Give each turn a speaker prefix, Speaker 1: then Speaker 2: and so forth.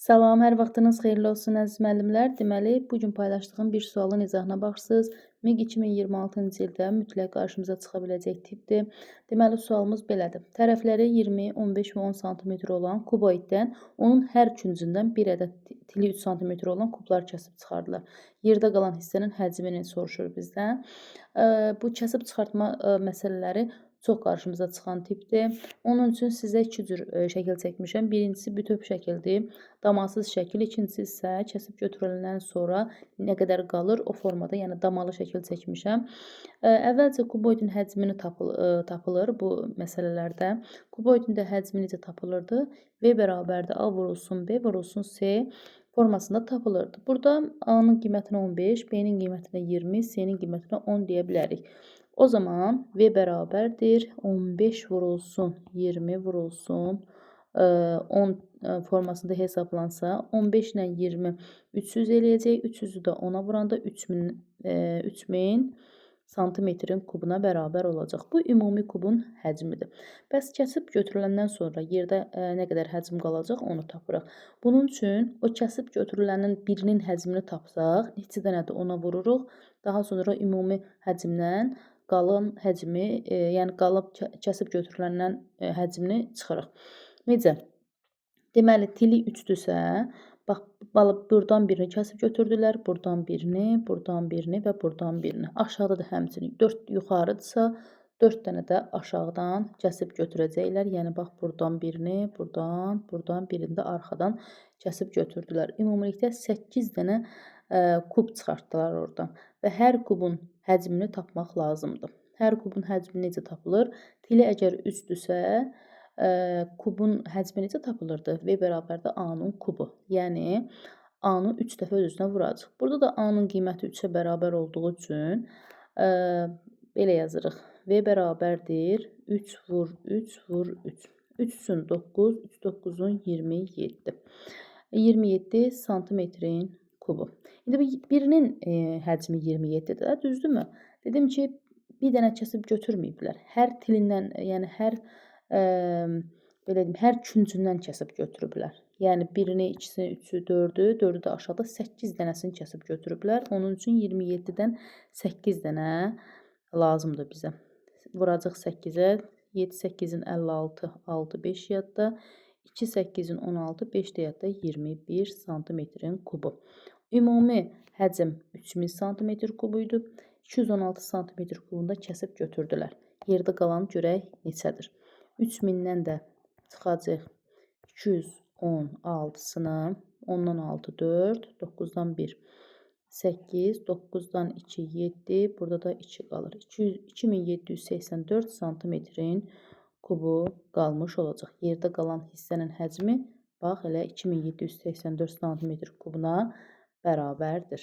Speaker 1: Salam, hər vaxtınız xeyirli olsun əziz müəllimlər. Deməli, bu gün paylaşdığım bir sualın izahına baxırsınız. MİQ 2026-cı ildə mütləq qarşımıza çıxa biləcək tipdir. Deməli, sualımız belədir. Tərəfləri 20, 15 və 10 sm olan kuboiddən onun hər küncündən bir ədəd tili 3 sm olan kublar kəsib çıxardılar. Yerdə qalan hissənin həcmini soruşur bizdən. Bu kəsib çıxartma məsələləri çox qarşımıza çıxan tipdir. Onun üçün sizə iki cür şəkil çəkmişəm. Birincisi bütöv şəkildir, damasız şəkil. İkincisi isə kəsib götürüləndən sonra nə qədər qalır o formada, yəni damalı şəkil çəkmişəm. Əvvəlcə kuboidin həcmini tapılır bu məsələlərdə. Kuboidin də həcmi necə tapılırdı? V bərabərdir A vurulsun B vurulsun C formasında tapılırdı. Burada A-nın qiymətinə 15, B-nin qiymətinə 20, C-nin qiymətinə 10 deyə bilərik. O zaman V bərabərdir 15 vurulsun 20 vurulsun 10 formasında hesablansa 15 ilə 20 300 eləyəcək. 300-ü də 10-a vuranda 3000 santimetrin kubuna bərabər olacaq. Bu ümumi kubun həcmidir. Bəs kəsib götürüləndən sonra yerdə nə qədər həcm qalacaq onu tapırıq. Bunun üçün o kəsib götürülənin birinin həcmini tapsaq, neçə dənədir ona vururuq. Daha sonra ümumi həcmdən qalan həcmi, yəni qalıb kəsib götürüləndən həcmini çıxırıq. Necə? Deməli, tili 3-dürsə, bax, buradan birini kəsib götürdülər, buradan birini və buradan birini. Aşağıda da həmçinin 4 yuxarıdırsa, 4 dənə də aşağıdan kəsib götürəcəklər. Yəni, bax, buradan birini, buradan birini də arxadan kəsib götürdülər. Ümumilikdə 8 dənə kub çıxartdılar oradan və hər kubun həcmini tapmaq lazımdır. Hər kubun həcmi necə tapılır? Tili əgər 3-dürsə, kubun həcmi necə tapılırdı? V bərabərdir A-nın kubu. Yəni, A-nı 3 dəfə öz-özünə vuracaq. Burada da A-nın qiyməti 3-ə bərabər olduğu üçün belə yazırıq. V bərabərdir 3 vur 3 vur 3. 3 üçün 9, 3 9-un 27. 27 santimetrin kubu. İndi birinin həcmi 27-dir, düzdürmü? Dedim ki, bir dənə kəsib götürməyiblər. Hər tilindən, yəni hər küncündən kəsib götürüblər. Yəni birini, ikisini, 3-ü, 4-ü, 4-ü də aşağıda 8 dənəsini kəsib götürüblər. Onun üçün 27-dən 8 dənə lazımdır bizə. Vuracaq 8-ə. 7 8-in 56, 6 5 yadda. 2 8-in 16, 5 də yadda 21 santimetrin kubu. Ümumi həcm 3000 santimetr kubu idi. 216 santimetr kubunda kəsib götürdülər. Yerdə qalan görək neçədir? 3000-dən də çıxacaq 216-sını, 10-dan 6 4, 9-dan 1 8, 9-dan 2 7, burada da 2 qalır. 2784 santimetrin kubu qalmış olacaq. Yerdə qalan hissənin həcmi bax elə 2784 santimetr kubuna bərabərdir.